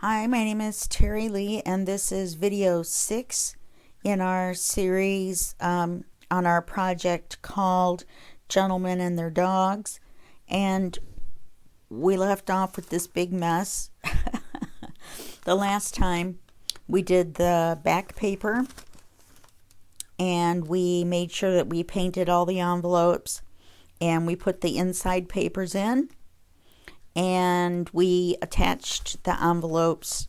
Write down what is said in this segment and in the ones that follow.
Hi, my name is Terry Lee, and this is video 6 in our series on our project called Gentlemen and Their Dogs. And we left off with this big mess. The last time we did the back paper, and we made sure that we painted all the envelopes, and we put the inside papers in, and we attached the envelopes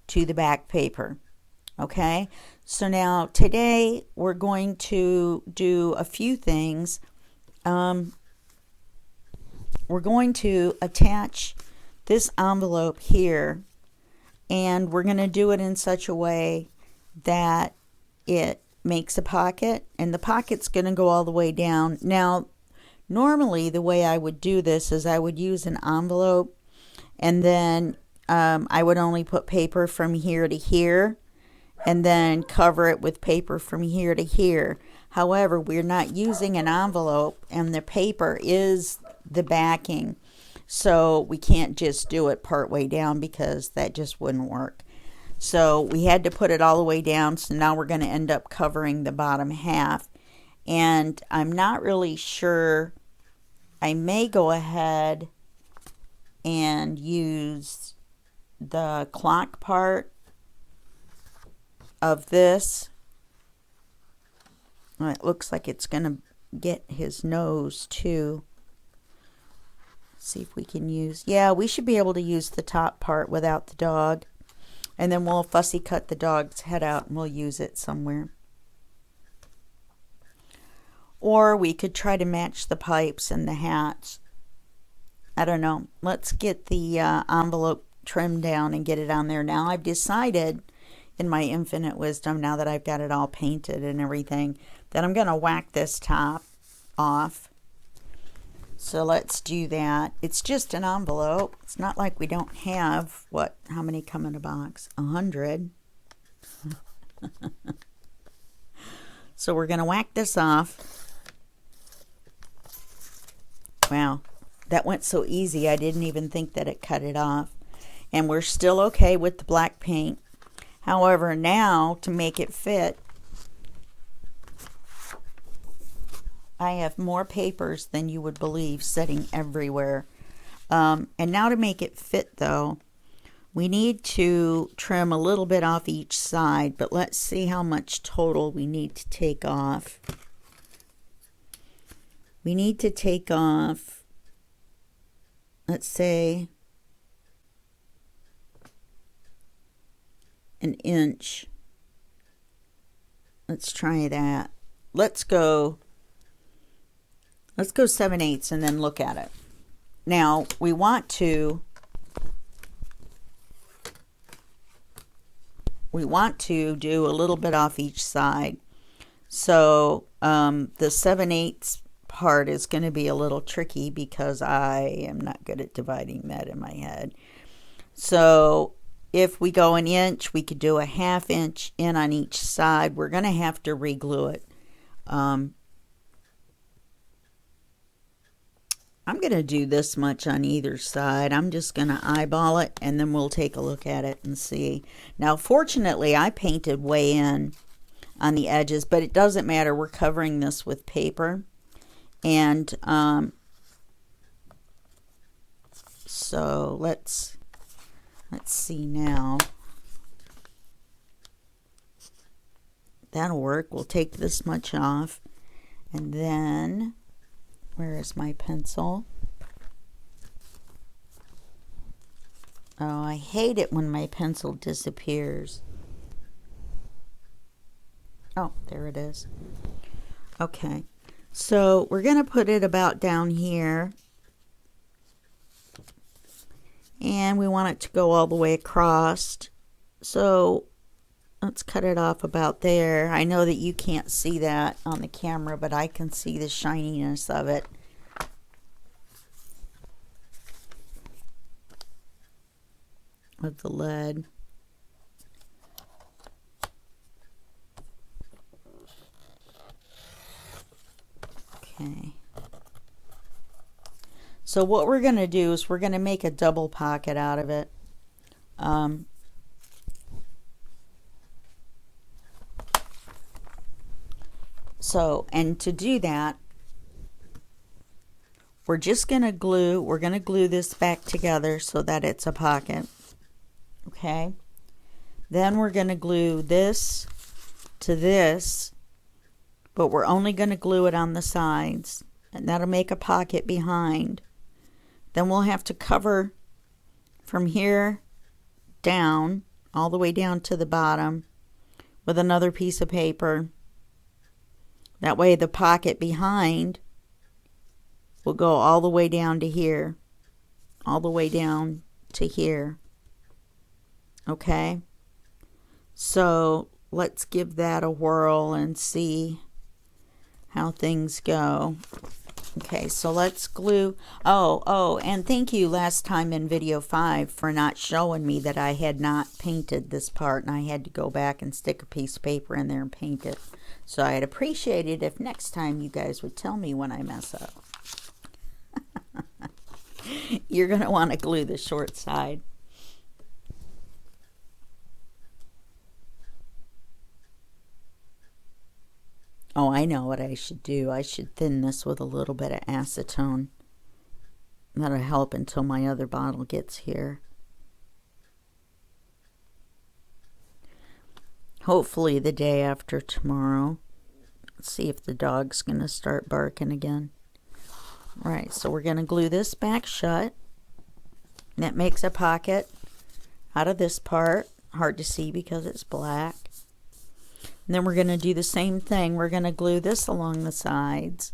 to the back paper. Okay, so now today we're going to do a few things. We're going to attach this envelope here, and we're going to do it in such a way that it makes a pocket, and the pocket's going to go all the way down. Now, normally the way I would do this is I would use an envelope, and then I would only put paper from here to here, and then cover it with paper from here to here. However, we're not using an envelope, and the paper is the backing, so we can't just do it part way down because that just wouldn't work. So we had to put it all the way down, so now we're going to end up covering the bottom half. And I'm not really sure. I may go ahead and use the clock part of this. It looks like it's going to get his nose too. See if we can use, yeah, we should be able to use the top part without the dog. And then we'll fussy cut the dog's head out and we'll use it somewhere. Or we could try to match the pipes and the hats. I don't know. Let's get the envelope trimmed down and get it on there. Now I've decided, in my infinite wisdom, now that I've got it all painted and everything, that I'm going to whack this top off. So let's do that. It's just an envelope. It's not like we don't have, how many come in a box? 100. So we're going to whack this off. Wow, that went so easy I didn't even think that it cut it off. And we're still okay with the black paint. However, now to make it fit, I have more papers than you would believe sitting everywhere. And now to make it fit though, we need to trim a little bit off each side, but let's see how much total we need to take off. We need to take off, let's say, an inch. Let's try that. Let's go 7/8 and then look at it. Now we want to do a little bit off each side. So the 7/8 part is going to be a little tricky because I am not good at dividing that in my head. So if we go an inch, we could do a 1/2 inch in on each side. We're going to have to re-glue it. I'm going to do this much on either side. I'm just going to eyeball it, and then we'll take a look at it and see. Now, fortunately, I painted way in on the edges, but it doesn't matter. We're covering this with paper. And so let's see now. That'll work. We'll take this much off, and then where is my pencil? Oh, I hate it when my pencil disappears. Oh, there it is. Okay, so we're going to put it about down here, and we want it to go all the way across. So let's cut it off about there. I know that you can't see that on the camera, but I can see the shininess of it. With the lead. Okay. So what we're going to do is we're going to make a double pocket out of it. And to do that, we're going to glue this back together so that it's a pocket. Okay. Then we're going to glue this to this, but we're only going to glue it on the sides, and that'll make a pocket behind. Then we'll have to cover from here down, all the way down to the bottom, with another piece of paper. That way the pocket behind will go all the way down to here, all the way down to here. Okay, so let's give that a whirl and see how things go. Okay, so let's glue. Oh, and thank you last time in video 5 for not showing me that I had not painted this part, and I had to go back and stick a piece of paper in there and paint it. So I'd appreciate it if next time you guys would tell me when I mess up. You're going to want to glue the short side. Oh, I know what I should do. I should thin this with a little bit of acetone. That'll help until my other bottle gets here. Hopefully the day after tomorrow. Let's see if the dog's going to start barking again. All right, so we're going to glue this back shut. That makes a pocket out of this part. Hard to see because it's black. And then we're going to do the same thing. We're going to glue this along the sides.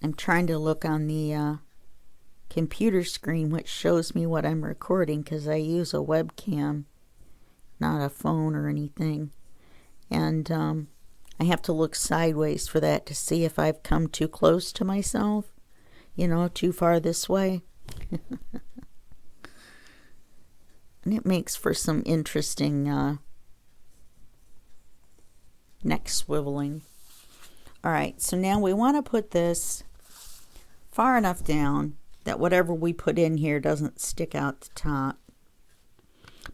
I'm trying to look on the computer screen, which shows me what I'm recording, because I use a webcam, not a phone or anything. And I have to look sideways for that to see if I've come too close to myself, you know, too far this way. And it makes for some interesting neck swiveling. All right, so now we want to put this far enough down that whatever we put in here doesn't stick out the top.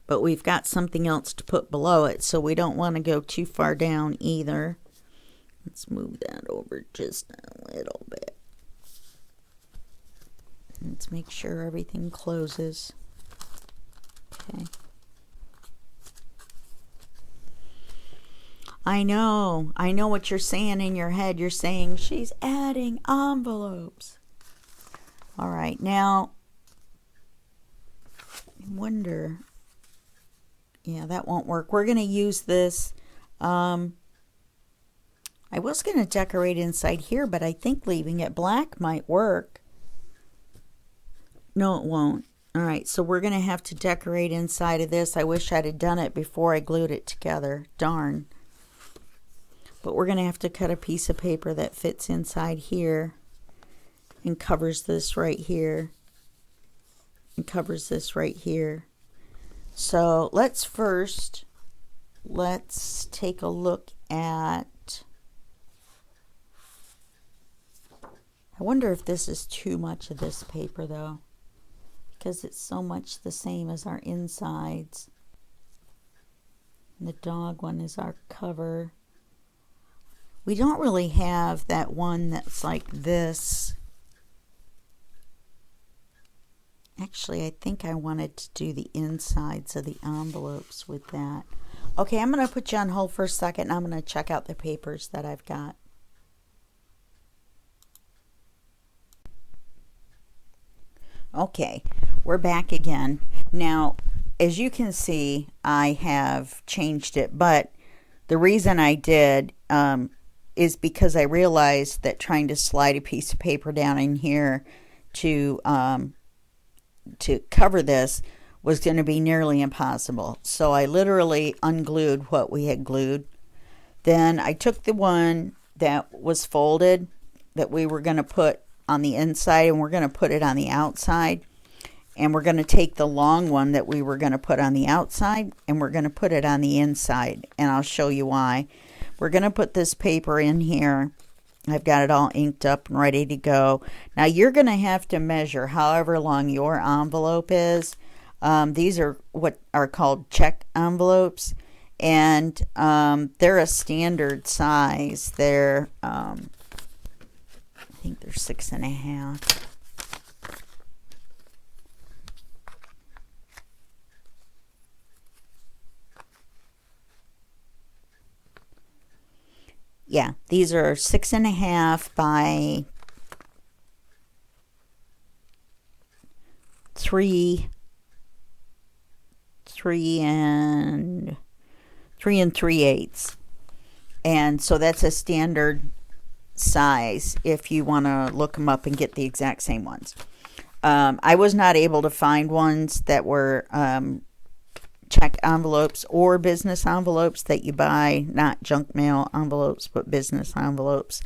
But we've got something else to put below it, so we don't want to go too far down either. Let's move that over just a little bit. Let's make sure everything closes. Okay. I know what you're saying in your head. You're saying she's adding envelopes. All right, now I wonder. Yeah, that won't work. We're going to use this. I was going to decorate inside here, but I think leaving it black might work. No, it won't. All right, so we're going to have to decorate inside of this. I wish I'd have done it before I glued it together. Darn. But we're going to have to cut a piece of paper that fits inside here and covers this right here and covers this right here. So let's take a look at, I wonder if this is too much of this paper though, because it's so much the same as our insides. And the dog one is our cover. We don't really have that one that's like this. Actually, I think I wanted to do the insides of the envelopes with that. Okay, I'm going to put you on hold for a second, and I'm going to check out the papers that I've got. Okay, we're back again. Now, as you can see, I have changed it, but the reason I did is because I realized that trying to slide a piece of paper down in here to cover this was going to be nearly impossible. So I literally unglued what we had glued. Then I took the one that was folded that we were going to put on the inside, and we're going to put it on the outside. And we're going to take the long one that we were going to put on the outside and we're going to put it on the inside. And I'll show you why. We're going to put this paper in here. I've got it all inked up and ready to go. Now you're going to have to measure however long your envelope is. These are what are called check envelopes. And they're a standard size. They're, I think they're 6.5. Yeah, these are 6.5 by 3 and 3/8. And so that's a standard size if you want to look them up and get the exact same ones. I was not able to find ones that were check envelopes or business envelopes that you buy, not junk mail envelopes, but business envelopes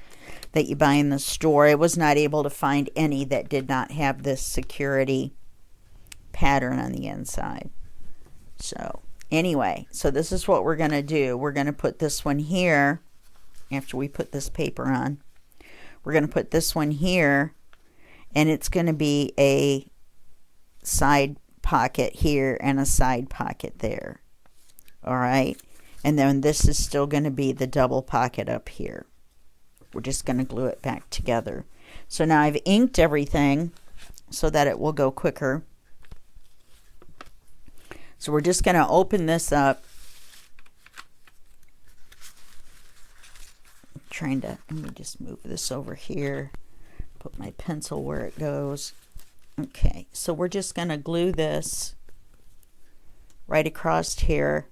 that you buy in the store. I was not able to find any that did not have this security pattern on the inside. So anyway, so this is what we're going to do. We're going to put this one here after we put this paper on. We're going to put this one here, and it's going to be a side pocket here and a side pocket there. All right, and then this is still going to be the double pocket up here. We're just going to glue it back together. So now I've inked everything so that it will go quicker. So we're just going to open this up. I'm trying to, let me just move this over here, put my pencil where it goes. Okay, so we're just going to glue this right across here.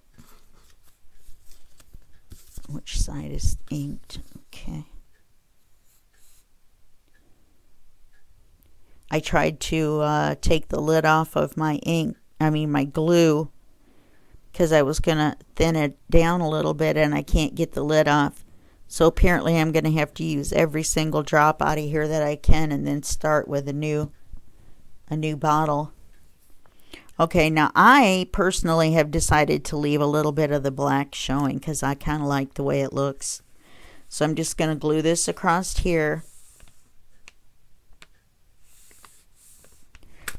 Which side is inked? Okay. I tried to take the lid off of my my glue, because I was going to thin it down a little bit and I can't get the lid off. So apparently I'm going to have to use every single drop out of here that I can and then start with a new bottle. Okay, now I personally have decided to leave a little bit of the black showing because I kind of like the way it looks. So I'm just going to glue this across here.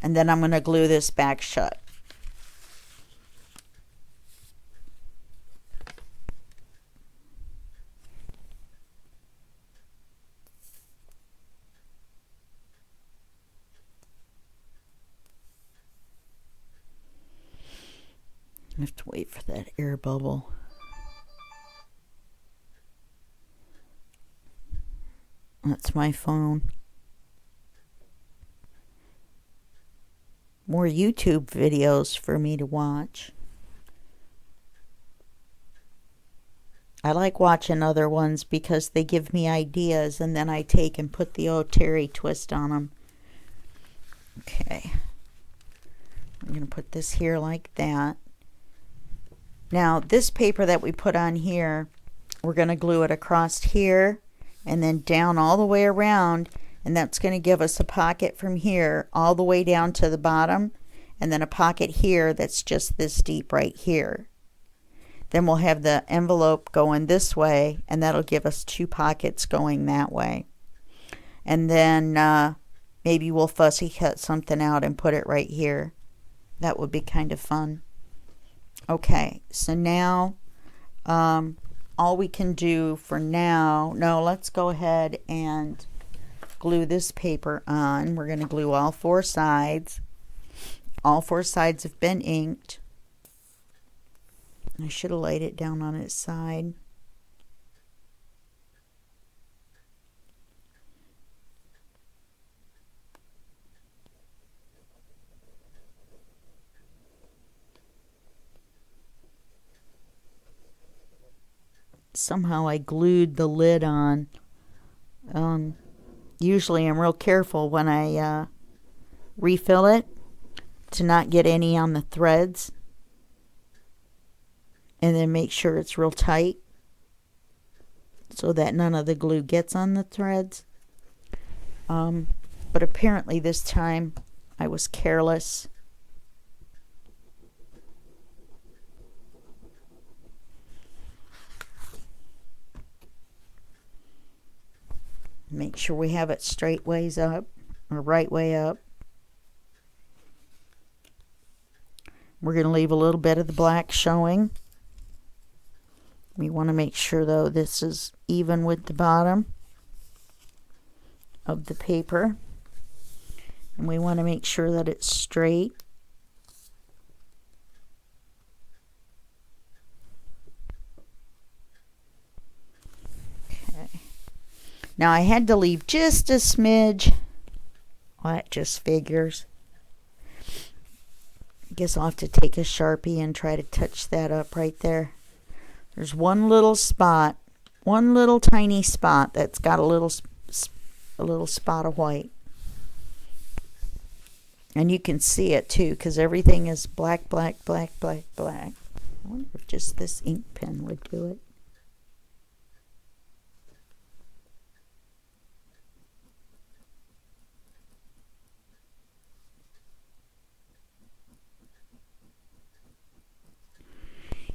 And then I'm going to glue this back shut. I have to wait for that air bubble. That's my phone. More YouTube videos for me to watch. I like watching other ones because they give me ideas and then I take and put the old Terry twist on them. Okay. I'm going to put this here like that. Now this paper that we put on here, we're going to glue it across here and then down all the way around, and that's going to give us a pocket from here all the way down to the bottom, and then a pocket here that's just this deep right here. Then we'll have the envelope going this way, and that'll give us 2 pockets going that way. And then maybe we'll fussy cut something out and put it right here. That would be kind of fun. Okay, so now all we can do for now, let's go ahead and glue this paper on. We're going to glue all 4 sides. All 4 sides have been inked. I should have laid it down on its side. Somehow I glued the lid on. Usually I'm real careful when I refill it to not get any on the threads, and then make sure it's real tight so that none of the glue gets on the threads. But apparently this time I was careless Make sure we have it straight ways up or right way up. We're going to leave a little bit of the black showing. We want to make sure though this is even with the bottom of the paper. And we want to make sure that it's straight. Okay. Now I had to leave just a smidge. Well, that just figures. I guess I'll have to take a Sharpie and try to touch that up right there. There's one little spot, one little tiny spot that's got a little spot of white. And you can see it too, because everything is black, black, black, black, black. I wonder if just this ink pen would do it.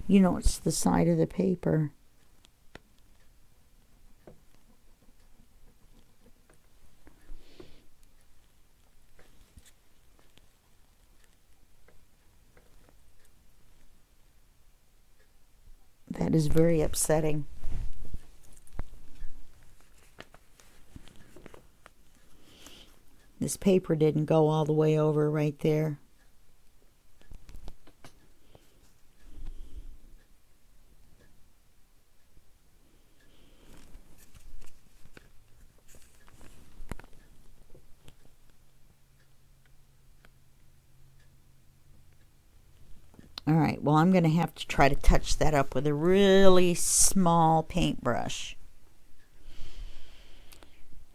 You know, it's the side of the paper. That is very upsetting. This paper didn't go all the way over right there. Alright, well I'm going to have to try to touch that up with a really small paintbrush.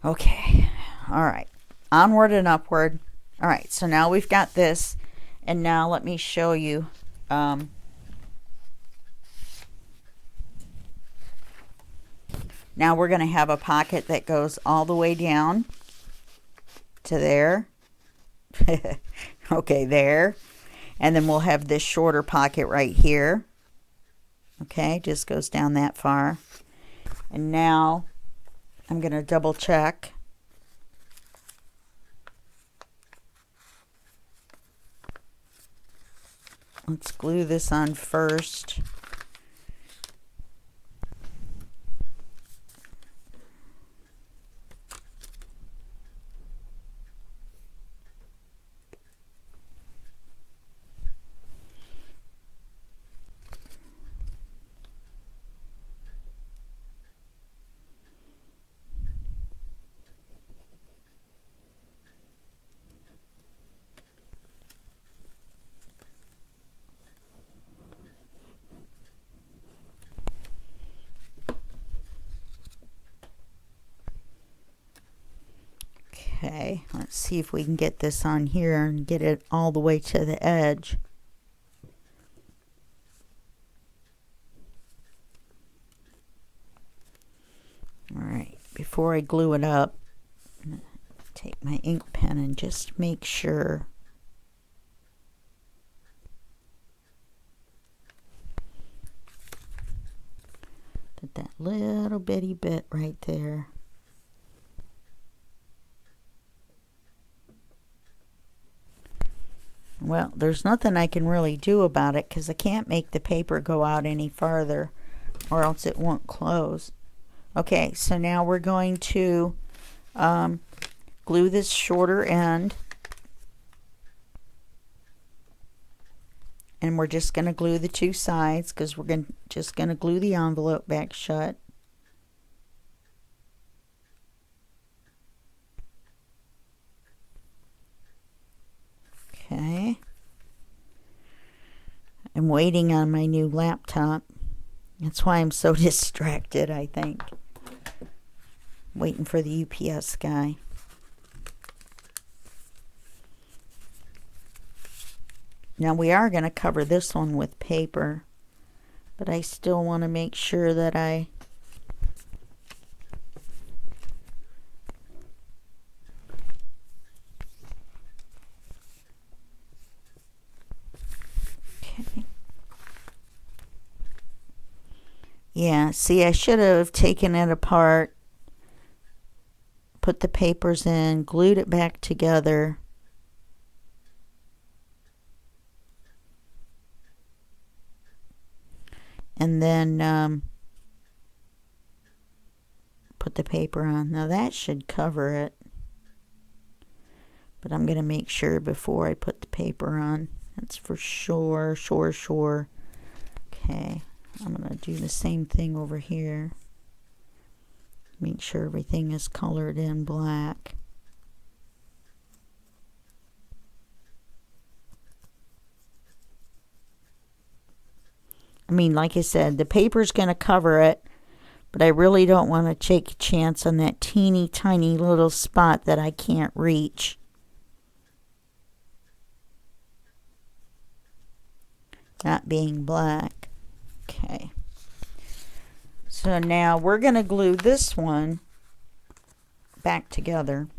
Okay, alright, onward and upward. Alright, so now we've got this, and now let me show you. Now we're going to have a pocket that goes all the way down to there. Okay, there. And then we'll have this shorter pocket right here. Okay, just goes down that far. And now I'm going to double check. Let's glue this on first. Okay, let's see if we can get this on here and get it all the way to the edge. Alright, before I glue it up, I'm going to take my ink pen and just make sure that that little bitty bit right there . Well, there's nothing I can really do about it because I can't make the paper go out any farther or else it won't close. Okay, so now we're going to glue this shorter end. And we're just going to glue the two sides because we're just going to glue the envelope back shut. Okay. I'm waiting on my new laptop. That's why I'm so distracted, I think. Waiting for the UPS guy. Now we are going to cover this one with paper, but I still want to make sure that I Yeah, see, I should have taken it apart put the papers in, glued it back together. And then put the paper on. Now that should cover it. But I'm going to make sure before I put the paper on. That's for sure, sure. Okay, I'm going to do the same thing over here. Make sure everything is colored in black. I mean, like I said, the paper's going to cover it, but I really don't want to take a chance on that teeny tiny little spot that I can't reach. Not being black. Okay. So now we're going to glue this one back together.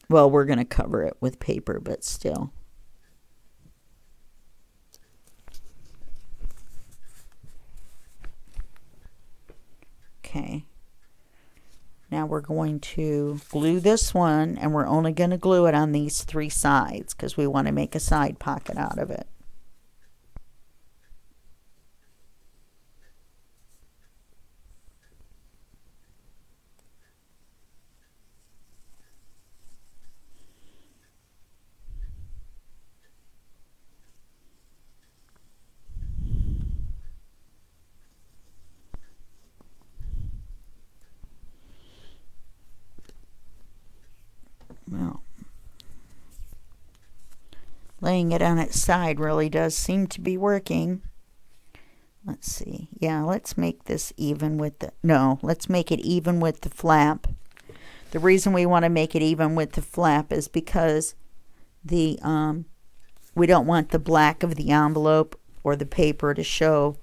Well, we're going to cover it with paper, but still. Okay. Now we're going to glue this one, and we're only going to glue it on these 3 sides because we want to make a side pocket out of it. Well, laying it on its side really does seem to be working. Let's see. Yeah, let's make this even with the... No, let's make it even with the flap. The reason we want to make it even with the flap is because the we don't want the black of the envelope or the paper to show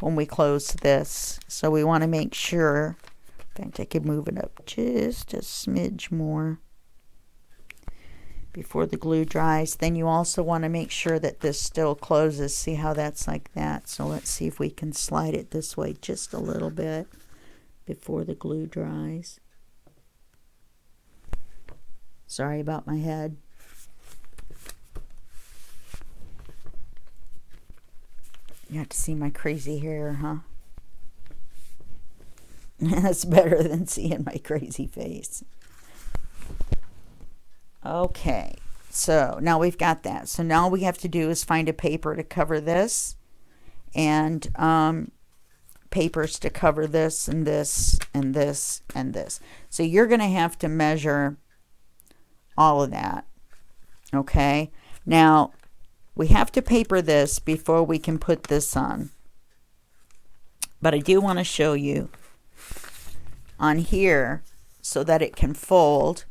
when we close this. So we want to make sure... In fact, I could move it up just a smidge more before the glue dries. Then you also want to make sure that this still closes. See how that's like that? So let's see if we can slide it this way just a little bit before the glue dries. Sorry about my head. You have to see my crazy hair, huh? That's better than seeing my crazy face. Okay, so now we've got that. So now all we have to do is find a paper to cover this, and papers to cover this and this and this and this. So you're going to have to measure all of that. Okay, now we have to paper this before we can put this on. But I do want to show you on here so that it can fold.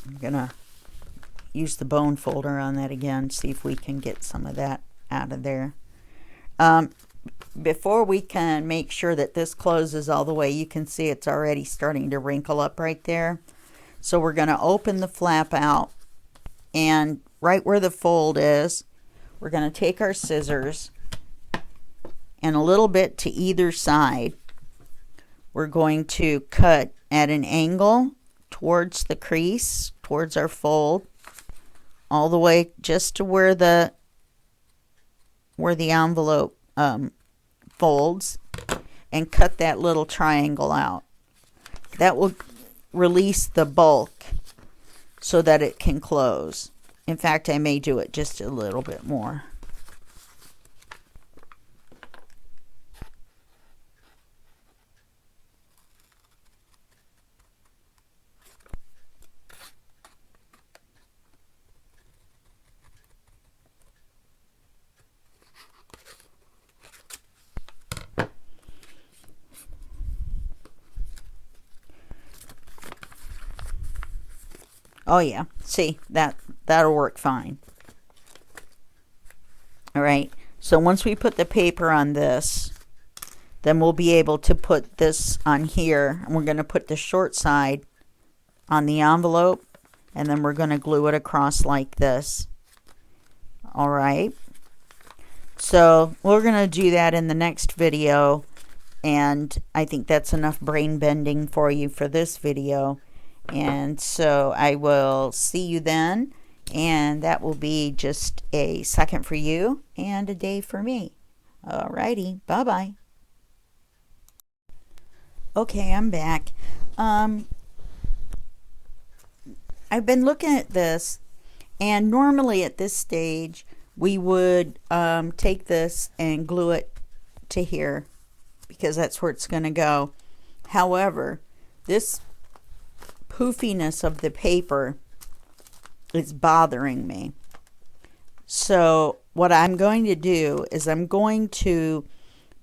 I'm gonna use the bone folder on that again, see if we can get some of that out of there. Before we can make sure that this closes all the way, you can see it's already starting to wrinkle up right there. So we're going to open the flap out, and right where the fold is, we're going to take our scissors, and a little bit to either side, we're going to cut at an angle towards the crease, towards our fold, all the way just to where the envelope folds, and cut that little triangle out. That will release the bulk so that it can close. In fact, I may do it just a little bit more. Oh yeah, see, that'll work fine. All right, so once we put the paper on this, then we'll be able to put this on here, and we're going to put the short side on the envelope, and then we're going to glue it across like this. All right. So we're going to do that in the next video. And I think that's enough brain bending for you for this video. And so I will see you then. And that will be just a second for you and a day for me. Alrighty. Bye-bye. Okay, I'm back. I've been looking at this, and normally at this stage we would take this and glue it to here because that's where it's going to go. However, this poofiness of the paper is bothering me. So what I'm going to do is I'm going to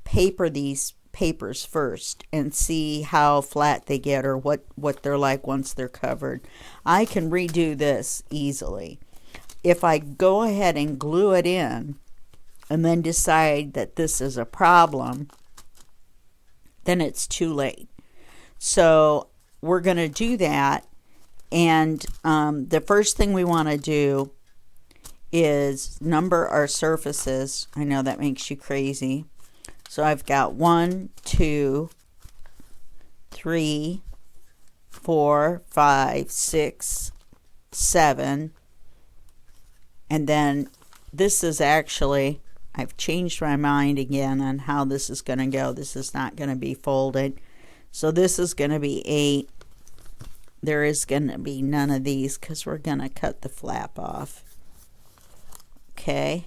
paper these papers first and see how flat they get or what they're like once they're covered. I can redo this easily. If I go ahead and glue it in and then decide that this is a problem, then it's too late. So we're going to do that, and the first thing we want to do is number our surfaces. I know that makes you crazy. So I've got 1, 2, 3, 4, 5, 6, 7. And then this is actually, I've changed my mind again on how this is going to go. This is not going to be folded. So this is going to be 8. There is going to be none of these because we're going to cut the flap off. Okay.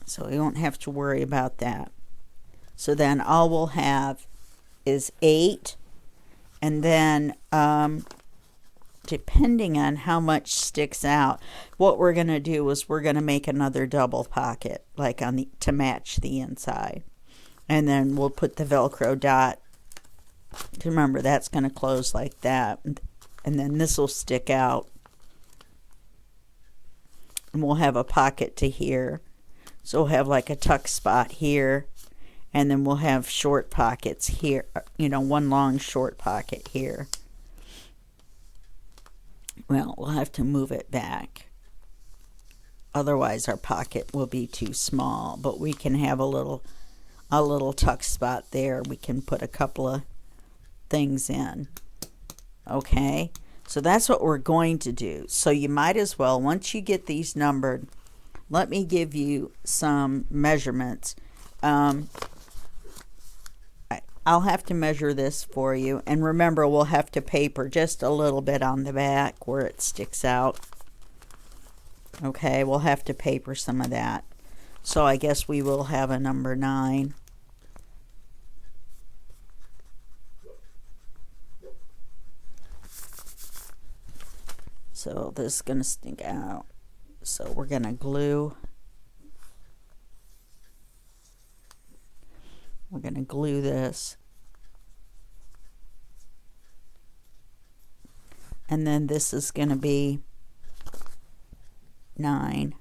So we won't have to worry about that. So then all we'll have is 8, and then depending on how much sticks out, what we're going to do is we're going to make another double pocket, like on the to match the inside, and then we'll put the Velcro dot. Remember, that's going to close like that, and then this will stick out, and we'll have a pocket to here. So we'll have like a tuck spot here. And then we'll have short pockets here, you know, one long short pocket here. Well, we'll have to move it back. Otherwise, our pocket will be too small. But we can have a little tuck spot there. We can put a couple of things in. Okay, so that's what we're going to do. So you might as well, once you get these numbered, let me give you some measurements. I'll have to measure this for you, and remember, we'll have to paper just a little bit on the back where it sticks out. Okay, we'll have to paper some of that. So I guess we will have a number 9. So this is going to stick out. So we're going to glue. We're going to glue this. And then this is going to be 9.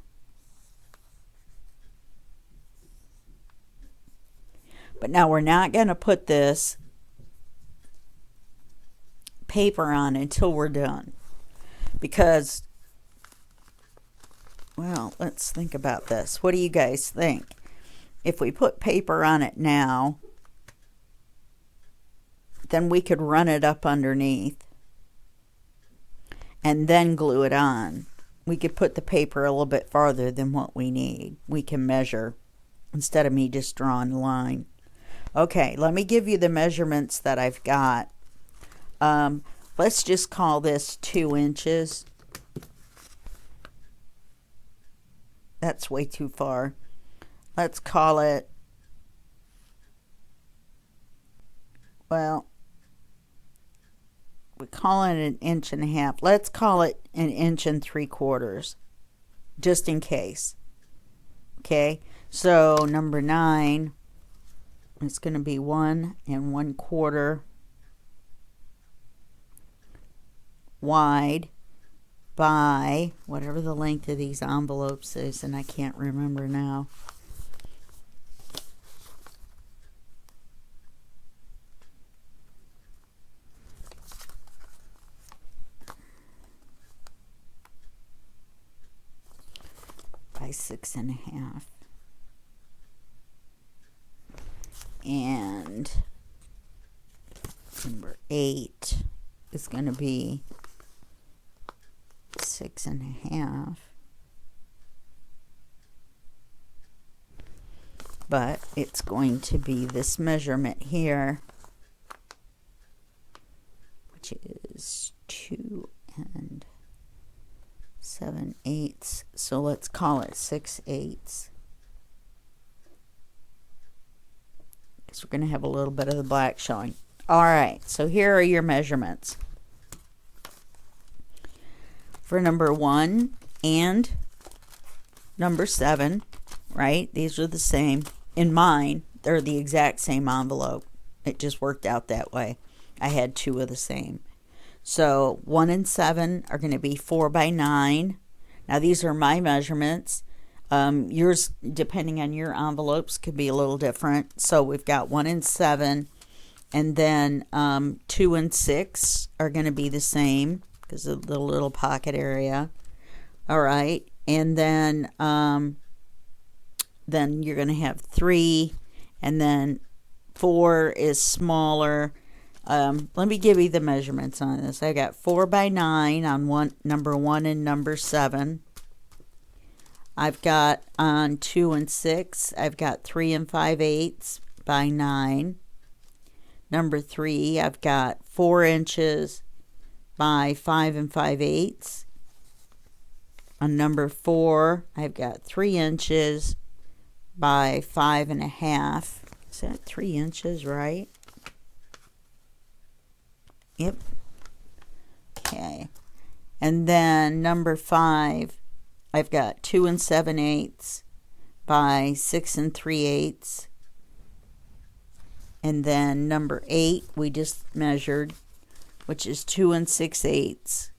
But now we're not going to put this paper on until we're done. Because, well, let's think about this. What do you guys think? If we put paper on it now, then we could run it up underneath and then glue it on. We could put the paper a little bit farther than what we need. We can measure instead of me just drawing a line. Okay, let me give you the measurements that I've got. Let's just call this 2 inches. That's way too far. Let's call it, well, we call it 1.5 inches. Let's call it 1 3/4 inches, just in case. Okay, so number 9, it's going to be 1 1/4 wide by whatever the length of these envelopes is, and I can't remember now. by 6.5. And number 8 is going to be 6.5. But it's going to be this measurement here, which is 2 7/8. So let's call it 6/8. Because we're going to have a little bit of the black showing. All right, so here are your measurements. For number 1 and number 7, right? These are the same. In mine, they're the exact same envelope. It just worked out that way. I had 2 of the same. So 1 and 7 are going to be 4 by 9. Now these are my measurements. Yours, depending on your envelopes, could be a little different. So we've got 1 and 7. And then 2 and 6 are going to be the same because of the little pocket area. All right. And then you're going to have 3, and then 4 is smaller. Let me give you the measurements on this. I got 4 by 9 on number 1 and number 7. I've got on 2 and 6, I've got 3 and 5/8 by 9. Number 3, I've got 4 inches by 5 and 5/8. On number 4, I've got 3 inches by 5.5. Is that 3 inches, right? Yep. Okay. And then number 5, I've got 2 and 7/8 by 6 and 3/8. And then number 8, we just measured, which is 2 and 6/8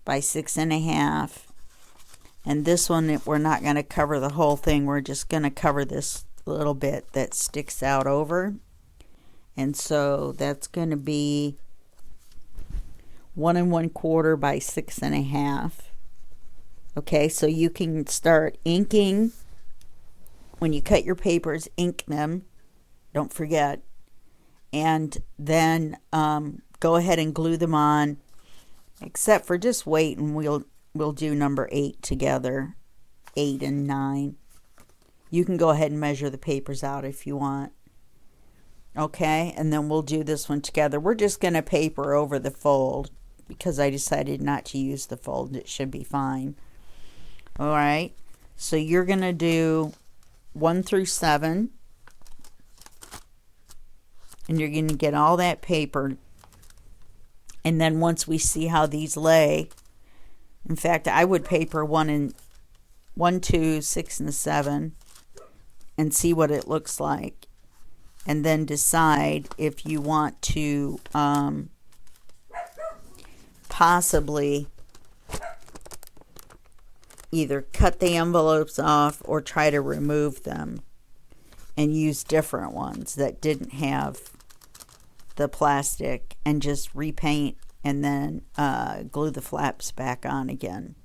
by 6.5. And this one, we're not going to cover the whole thing. We're just going to cover this little bit that sticks out over. And so that's going to be 1 1/4 by 6.5. Okay, so you can start inking. When you cut your papers, ink them. Don't forget. And then go ahead and glue them on. Except for just wait, and we'll do number 8 together. 8 and 9. You can go ahead and measure the papers out if you want. Okay, and then we'll do this one together. We're just going to paper over the fold because I decided not to use the fold. It should be fine. All right, so you're going to do 1 through 7. And you're going to get all that papered. And then once we see how these lay, in fact, I would paper 1, 2, 6, and 7 and see what it looks like. And then decide if you want to possibly either cut the envelopes off or try to remove them and use different ones that didn't have the plastic and just repaint and then glue the flaps back on again.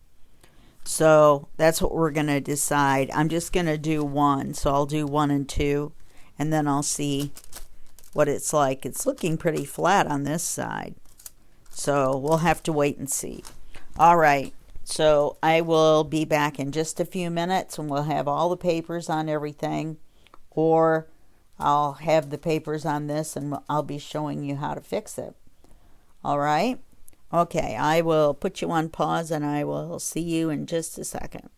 So that's what we're going to decide. I'm just going to do 1. So I'll do 1 and 2. And then I'll see what it's like. It's looking pretty flat on this side. So we'll have to wait and see. All right. So I will be back in just a few minutes and we'll have all the papers on everything. Or I'll have the papers on this and I'll be showing you how to fix it. All right. Okay. I will put you on pause and I will see you in just a second.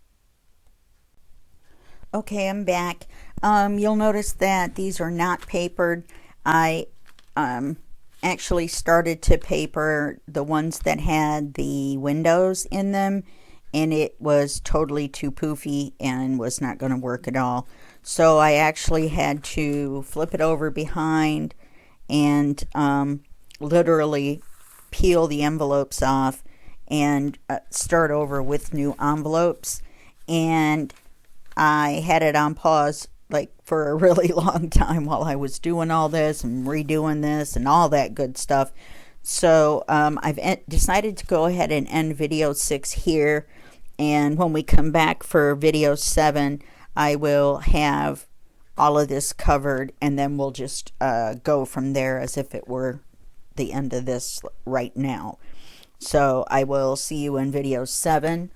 Okay, I'm back. You'll notice that these are not papered. I actually started to paper the ones that had the windows in them, and it was totally too poofy and was not going to work at all. So I actually had to flip it over behind and literally peel the envelopes off and start over with new envelopes. And I had it on pause like for a really long time while I was doing all this and redoing this and all that good stuff. So I've decided to go ahead and end video 6 here. And when we come back for video 7, I will have all of this covered, and then we'll just go from there as if it were the end of this right now. So I will see you in video 7,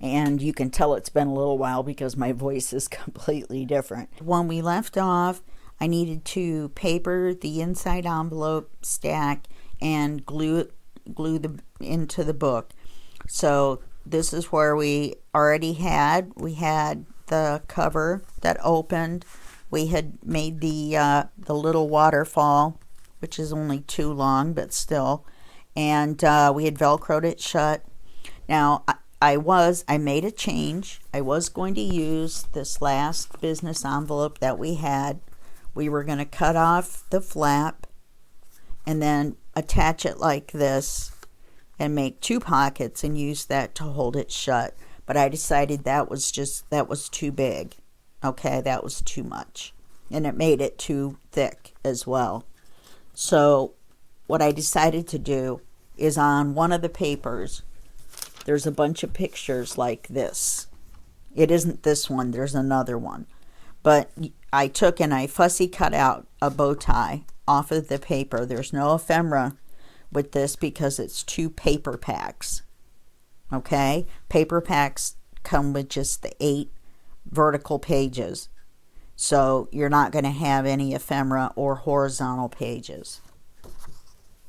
and you can tell it's been a little while because my voice is completely different. When we left off, I needed to paper the inside envelope stack and glue them into the book. So this is where we had the cover that opened. We had made the little waterfall, which is only too long, but still. And we had Velcroed it shut. Now, I made a change. I was going to use this last business envelope that we had. We were going to cut off the flap and then attach it like this and make 2 pockets and use that to hold it shut. But I decided that was too big. Okay, that was too much. And it made it too thick as well. So what I decided to do is on one of the papers, there's a bunch of pictures like this. It isn't this one, there's another one. But I took and I fussy cut out a bow tie off of the paper. There's no ephemera with this because it's 2 paper packs. Okay? Paper packs come with just the 8 vertical pages. So you're not going to have any ephemera or horizontal pages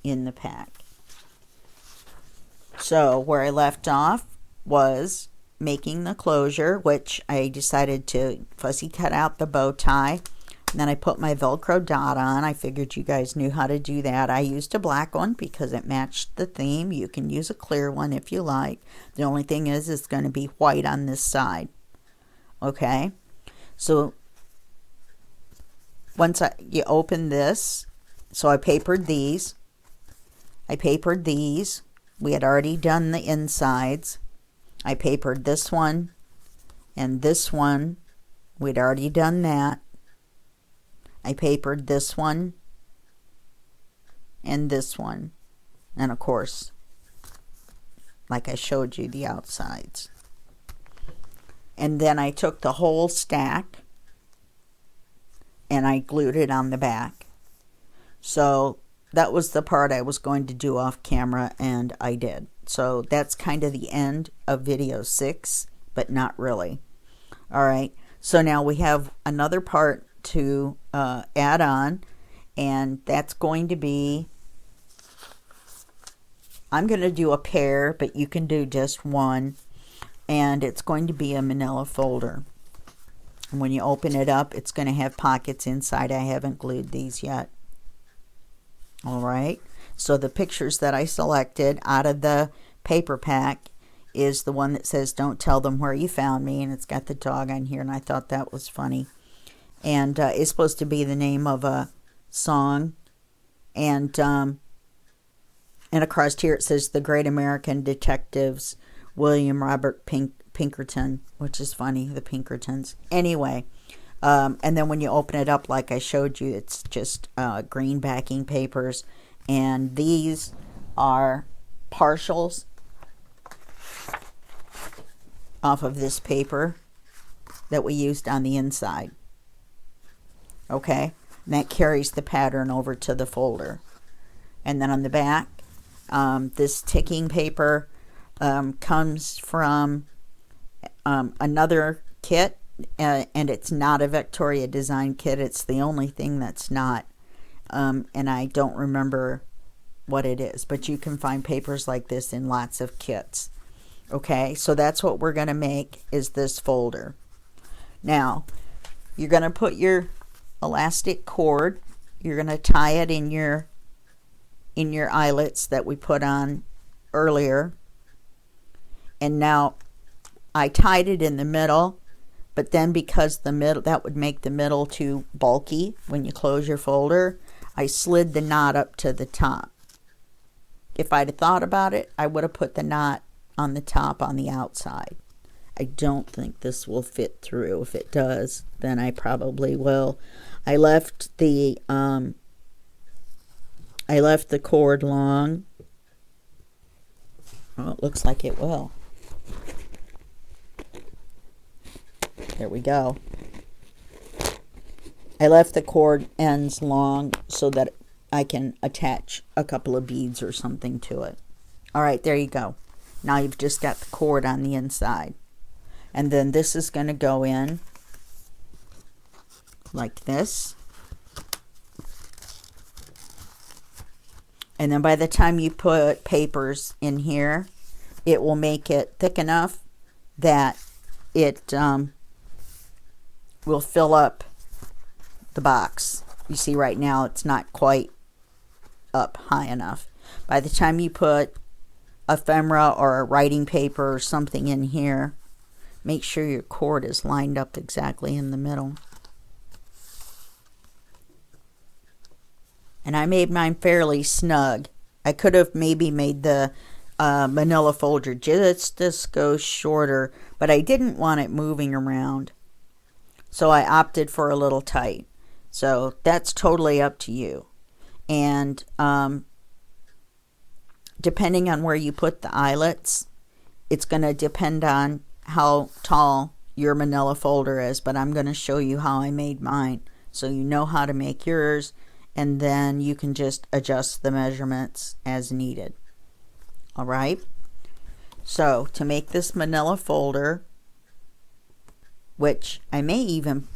in the pack. So where I left off was making the closure, which I decided to fussy cut out the bow tie. And then I put my Velcro dot on. I figured you guys knew how to do that. I used a black one because it matched the theme. You can use a clear one if you like. The only thing is it's going to be white on this side. Okay? So once you open this, so I papered these. We had already done the insides. I papered this one and this one. We'd already done that. I papered this one and this one. And of course, like I showed you, the outsides. And then I took the whole stack and I glued it on the back. So that was the part I was going to do off camera, and I did. So that's kind of the end of video 6, but not really. All right, so now we have another part to add on, and that's going to be, I'm going to do a pair, but you can do just one, and it's going to be a manila folder. And when you open it up, it's going to have pockets inside. I haven't glued these yet. All right, so the pictures that I selected out of the paper pack is the one that says "Don't tell them where you found me," and it's got the dog on here, and I thought that was funny. And it's supposed to be the name of a song, and across here it says "The Great American Detectives, William Robert Pinkerton," which is funny, the Pinkertons. Anyway. And then when you open it up, like I showed you, it's just green backing papers. And these are partials off of this paper that we used on the inside. Okay? And that carries the pattern over to the folder. And then on the back, this ticking paper comes from another kit. And it's not a Victoria design kit. It's the only thing that's not. And I don't remember what it is. But you can find papers like this in lots of kits. Okay, so that's what we're going to make, is this folder. Now, you're going to put your elastic cord. You're going to tie it in your eyelets that we put on earlier. And now, I tied it in the middle. But then because the middle, that would make the middle too bulky when you close your folder, I slid the knot up to the top. If I'd have thought about it, I would have put the knot on the top on the outside. I don't think this will fit through. If it does, then I probably will. I left the cord long. Well, it looks like it will. There we go. I left the cord ends long so that I can attach a couple of beads or something to it. All right, there you go. Now you've just got the cord on the inside. And then this is going to go in like this. And then by the time you put papers in here, it will make it thick enough that it will fill up the box. You see right now it's not quite up high enough. By the time you put ephemera or a writing paper or something in here, make sure your cord is lined up exactly in the middle. And I made mine fairly snug. I could have maybe made the manila folder just go shorter, but I didn't want it moving around. So I opted for a little tight. So that's totally up to you. And depending on where you put the eyelets, it's going to depend on how tall your manila folder is. But I'm going to show you how I made mine so you know how to make yours. And then you can just adjust the measurements as needed. All right. So to make this manila folder, which I may even,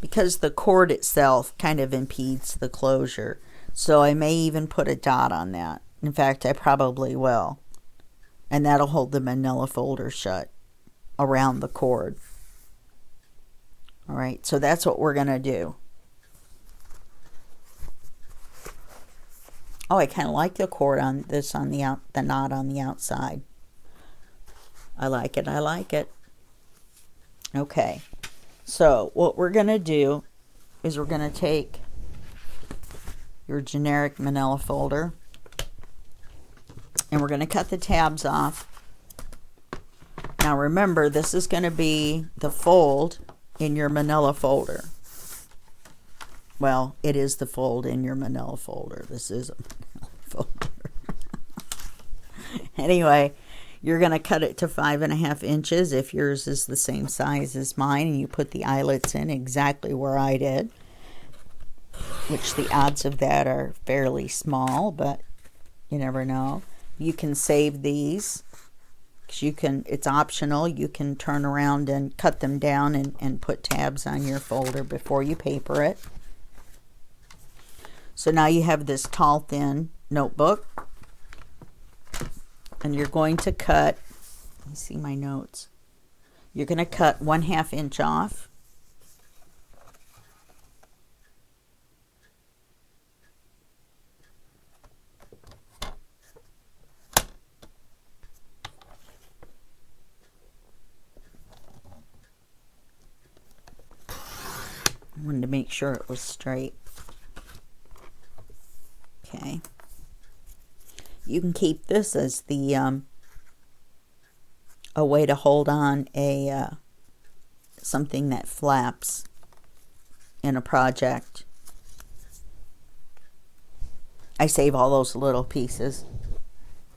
because the cord itself kind of impedes the closure, so I may even put a dot on that. In fact, I probably will. And that'll hold the manila folder shut around the cord. All right, so that's what we're going to do. Oh, I kind of like the cord on this, on the knot on the outside. I like it. I like it. Okay. So what we're going to do is we're going to take your generic manila folder and we're going to cut the tabs off. Now remember, this is going to be the fold in your manila folder. Well, it is the fold in your manila folder. This is a manila folder. Anyway, you're going to cut it to 5.5 inches if yours is the same size as mine, and you put the eyelets in exactly where I did, which the odds of that are fairly small, but you never know. You can save these, because you can, it's optional. You can turn around and cut them down and put tabs on your folder before you paper it. So now you have this tall, thin notebook, and you're going to cut, let me see my notes, you're going to cut 1/2 inch off. I wanted to make sure it was straight. Okay. You can keep this as the a way to hold on a something that flaps in a project. I save all those little pieces.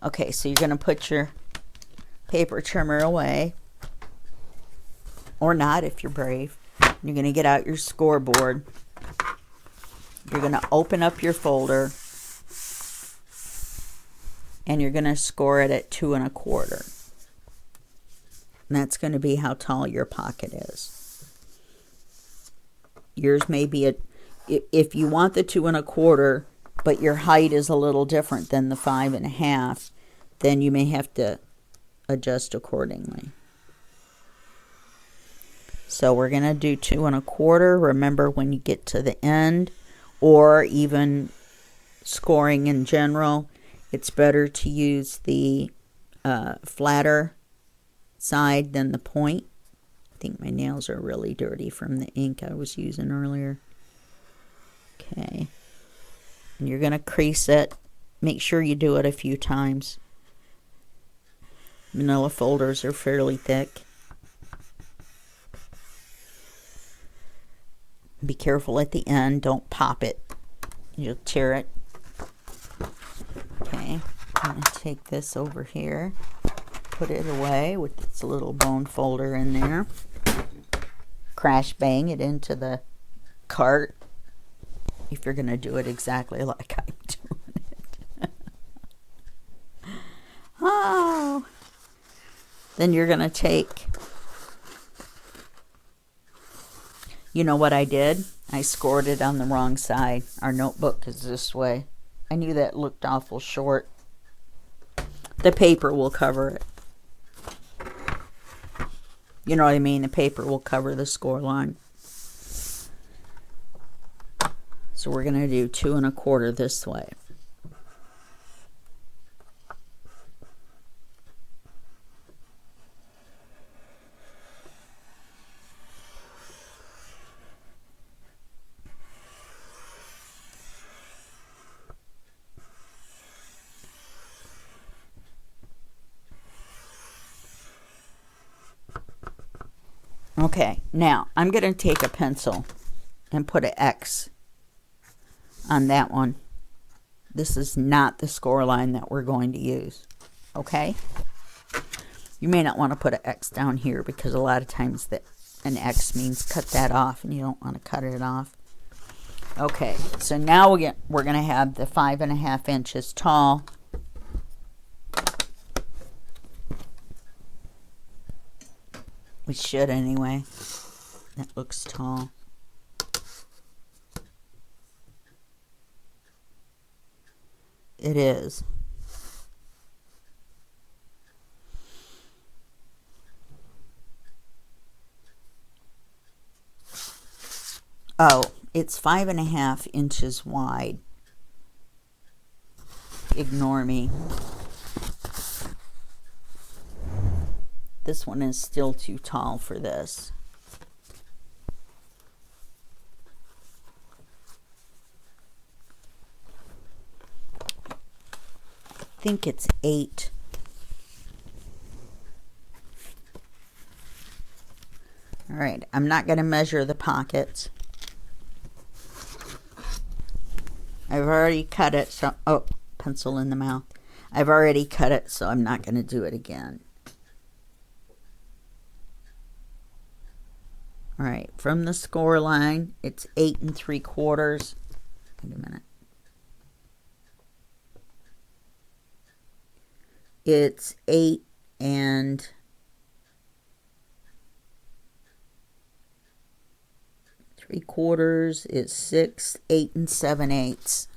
Okay, so you're going to put your paper trimmer away, or not if you're brave. You're going to get out your scoreboard. You're going to open up your folder, and you're going to score it at 2 1/4. And that's going to be how tall your pocket is. Yours may be if you want the 2 1/4, but your height is a little different than the 5.5, then you may have to adjust accordingly. So we're going to do 2 1/4. Remember, when you get to the end, or even scoring in general, it's better to use the flatter side than the point. I think my nails are really dirty from the ink I was using earlier. Okay. And you're going to crease it. Make sure you do it a few times. Manila folders are fairly thick. Be careful at the end. Don't pop it. You'll tear it. Okay. I'm going to take this over here. put it away with its little bone folder in there. Crash bang it into the cart if you're going to do it exactly like I'm doing it. Oh. Then you're going to take, you know what I did? I scored it on the wrong side. Our notebook is this way. I knew that looked awful short. The paper will cover it. You know what I mean? The paper will cover the score line. So we're going to do 2 1/4 this way. Okay, now I'm going to take a pencil and put an X on that one. This is not the score line that we're going to use. Okay? You may not want to put an X down here because a lot of times an X means cut that off and you don't want to cut it off. Okay, so now we're going to have the 5.5 inches tall. We should anyway. That looks tall. It is. Oh, it's 5.5 inches wide. Ignore me. This one is still too tall for this. I think it's 8. All right, I'm not going to measure the pockets. I've already cut it, so, oh, pencil in the mouth. I've already cut it, so I'm not going to do it again. All right, from the score line, it's 8 3/4. Wait a minute. It's 8 3/4 is 6, 8 7/8.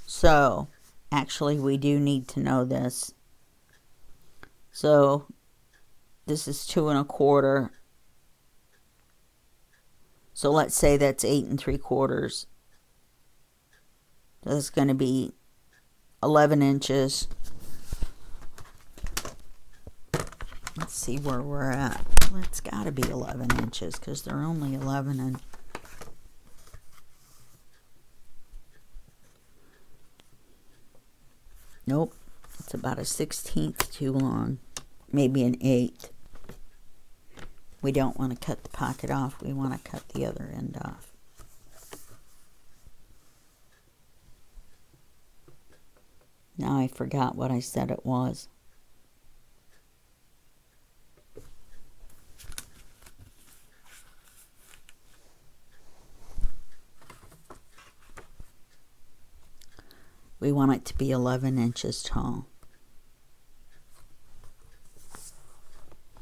So, actually, we do need to know this. So, this is 2 1/4. So, let's say that's 8 3/4. That's going to be 11 inches. Let's see where we're at. Well, it's got to be 11 inches because they're only 11 and... Nope. It's about a 1/16 too long. Maybe an 1/8. We don't want to cut the pocket off. We want to cut the other end off. Now I forgot what I said it was. We want it to be 11 inches tall.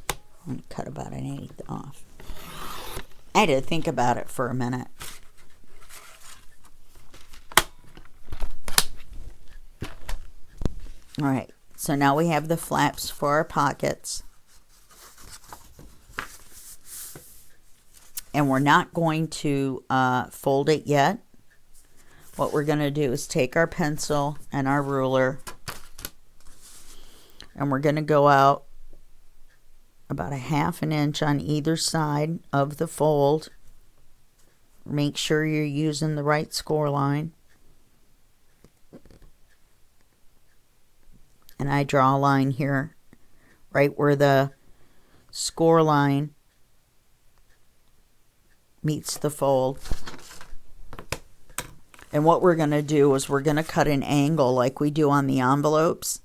I'm going to cut about an 1/8 off. I had to think about it for a minute. All right, so now we have the flaps for our pockets. And we're not going to fold it yet. What we're going to do is take our pencil and our ruler, and we're going to go out about 1/2 inch on either side of the fold. Make sure you're using the right score line. And I draw a line here, right where the score line meets the fold. And what we're going to do is we're going to cut an angle like we do on the envelopes,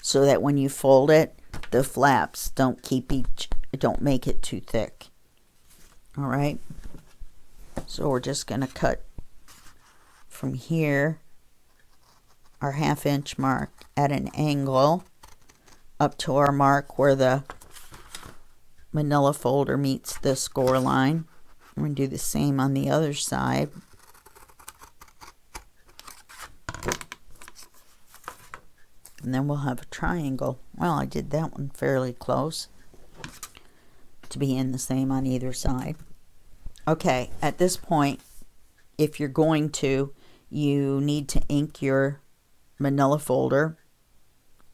so that when you fold it, the flaps don't make it too thick. All right. So we're just going to cut from here, our 1/2 inch mark, at an angle up to our mark where the manila folder meets the score line. We're going to do the same on the other side. And then we'll have a triangle. Well, I did that one fairly close to be in the same on either side. Okay, at this point, if you're going to, you need to ink your manila folder,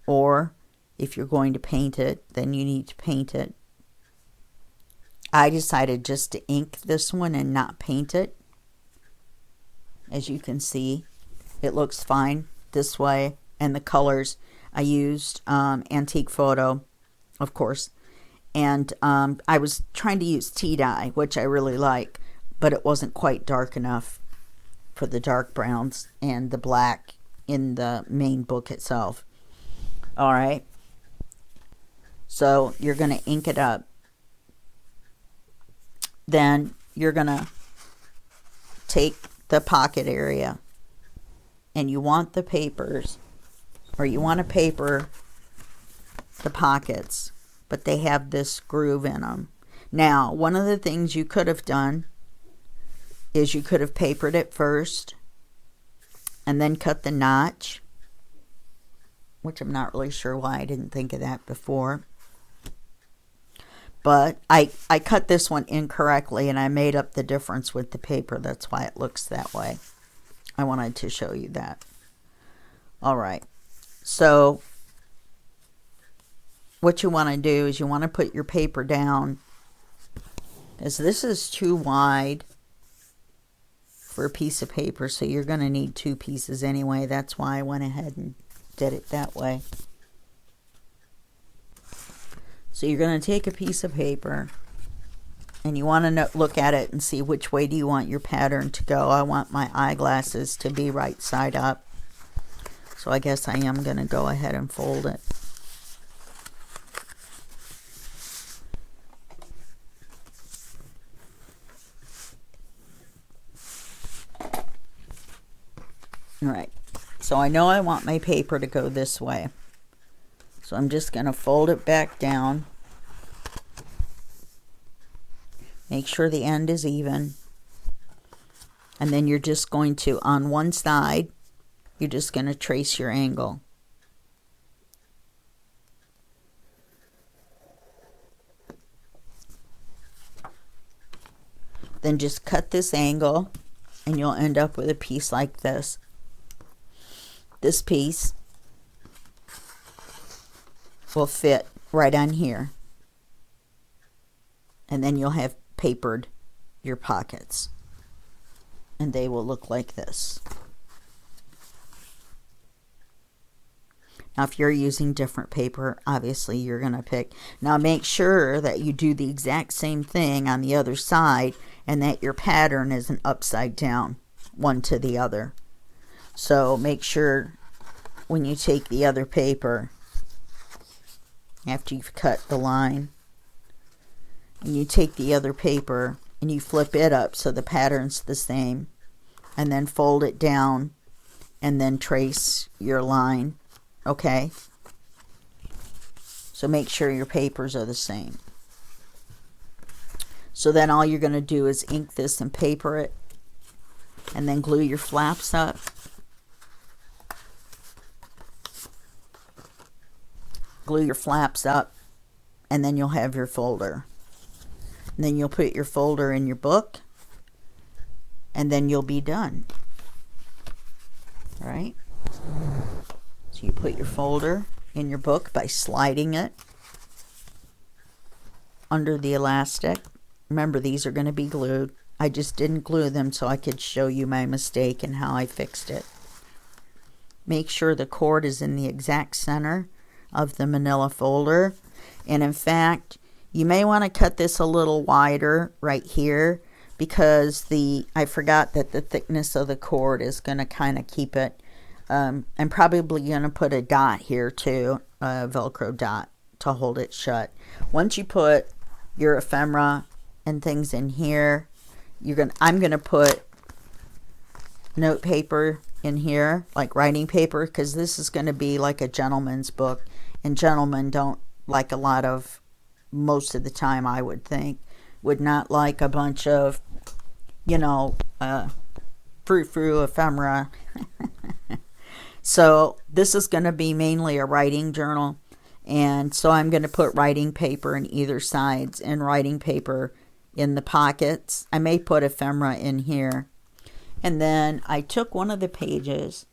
or if you're going to paint it, then you need to paint it. I decided just to ink this one and not paint it. As you can see, it looks fine this way. And the colors, I used Antique Photo, of course. And I was trying to use tea dye, which I really like, but it wasn't quite dark enough for the dark browns and the black in the main book itself. All right. So you're going to ink it up. Then you're going to take the pocket area, and you want the papers, or you want to paper the pockets, but they have this groove in them. Now, one of the things you could have done is you could have papered it first and then cut the notch, which I'm not really sure why I didn't think of that before. But I cut this one incorrectly, and I made up the difference with the paper. That's why it looks that way. I wanted to show you that. All right. So what you want to do is you want to put your paper down, because this is too wide for a piece of paper, so you're going to need 2 pieces anyway. That's why I went ahead and did it that way. So you're going to take a piece of paper, and you want to look at it and see which way do you want your pattern to go. I want my eyeglasses to be right side up. So I guess I am going to go ahead and fold it. All right. So I know I want my paper to go this way. So I'm just going to fold it back down. Make sure the end is even. And then you're just going to, on one side, you're just going to trace your angle. Then just cut this angle, and you'll end up with a piece like this. This piece will fit right on here, and then you'll have papered your pockets, and they will look like this. Now if you're using different paper, obviously you're going to pick. Now make sure that you do the exact same thing on the other side, and that your pattern isn't upside down one to the other. So make sure when you take the other paper, after you've cut the line, and you take the other paper and you flip it up so the pattern's the same, and then fold it down and then trace your line. Okay? So make sure your papers are the same. So then all you're going to do is ink this and paper it, and then glue your flaps up. Glue your flaps up, and then you'll have your folder. And then you'll put your folder in your book, and then you'll be done. All right? So you put your folder in your book by sliding it under the elastic. Remember, these are going to be glued. I just didn't glue them so I could show you my mistake and how I fixed it. Make sure the cord is in the exact center of the manila folder. And in fact, you may want to cut this a little wider right here, because I forgot that the thickness of the cord is going to kind of keep it. I'm probably going to put a dot here too, a Velcro dot to hold it shut. Once you put your ephemera and things in here, I'm going to put note paper in here, like writing paper, because this is going to be like a gentleman's book, and gentlemen don't like most of the time, I would think, would not like a bunch of, frou-frou ephemera. So this is going to be mainly a writing journal, and so I'm going to put writing paper in either sides and writing paper in the pockets. I may put ephemera in here. And then I took one of the pages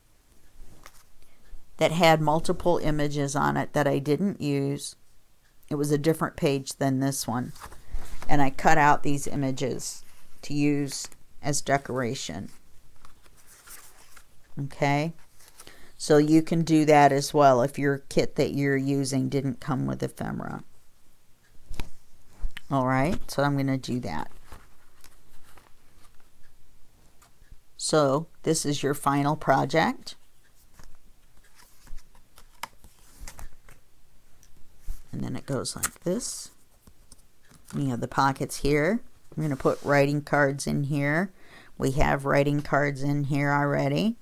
that had multiple images on it that I didn't use. It was a different page than this one. And I cut out these images to use as decoration. Okay? So you can do that as well if your kit that you're using didn't come with ephemera. Alright, so I'm going to do that. So this is your final project. And then it goes like this. We have the pockets here. I'm going to put writing cards in here. We have writing cards in here already.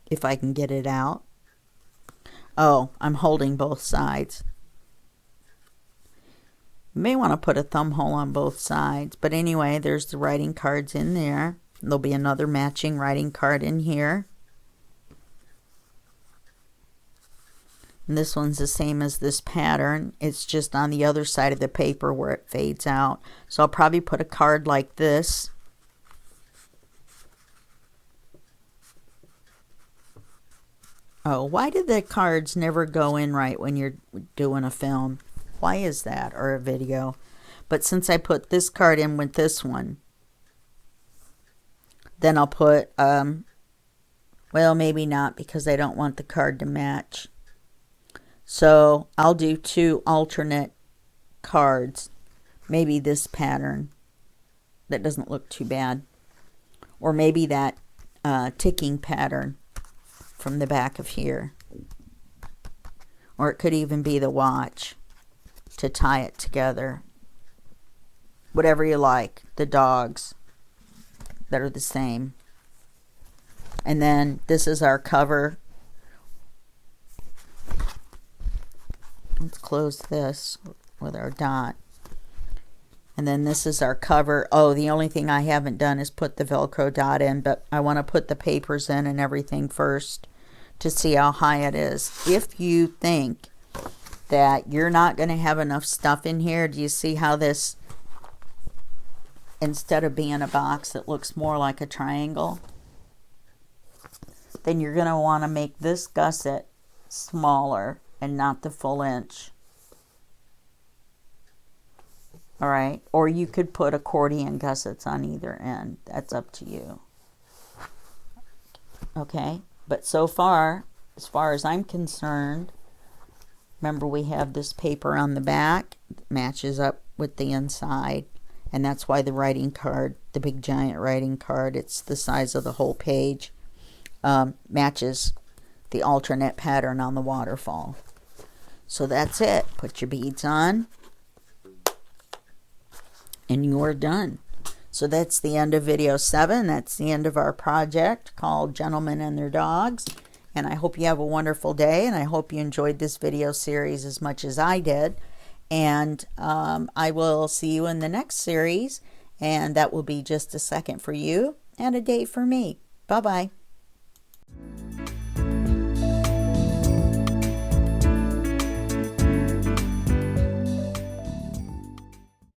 If I can get it out. Oh, I'm holding both sides. You may want to put a thumb hole on both sides. But anyway, there's the writing cards in there. There'll be another matching writing card in here. And this one's the same as this pattern. It's just on the other side of the paper where it fades out. So I'll probably put a card like this. Oh, why did the cards never go in right when you're doing a film? Why is that? Or a video? But since I put this card in with this one, then I'll put, well, maybe not, because I don't want the card to match. So I'll do 2 alternate cards. Maybe this pattern. That doesn't look too bad. Or maybe that ticking pattern from the back of here. Or it could even be the watch to tie it together. Whatever you like. The dogs that are the same. And then this is our cover. Let's close this with our dot. And then this is our cover. Oh, the only thing I haven't done is put the Velcro dot in, but I want to put the papers in and everything first to see how high it is. If you think that you're not going to have enough stuff in here, do you see how this, instead of being a box, it looks more like a triangle? Then you're going to want to make this gusset smaller and not the full inch. Alright, or you could put accordion gussets on either end. That's up to you. Okay, but so far, as far as I'm concerned, remember we have this paper on the back, matches up with the inside, and that's why the writing card, the big giant writing card, it's the size of the whole page, matches the alternate pattern on the waterfall. So that's it. Put your beads on, and you're done. So that's the end of video 7. That's the end of our project called Gentlemen and Their Dogs. And I hope you have a wonderful day, and I hope you enjoyed this video series as much as I did. And I will see you in the next series, and that will be just a second for you and a day for me. Bye-bye.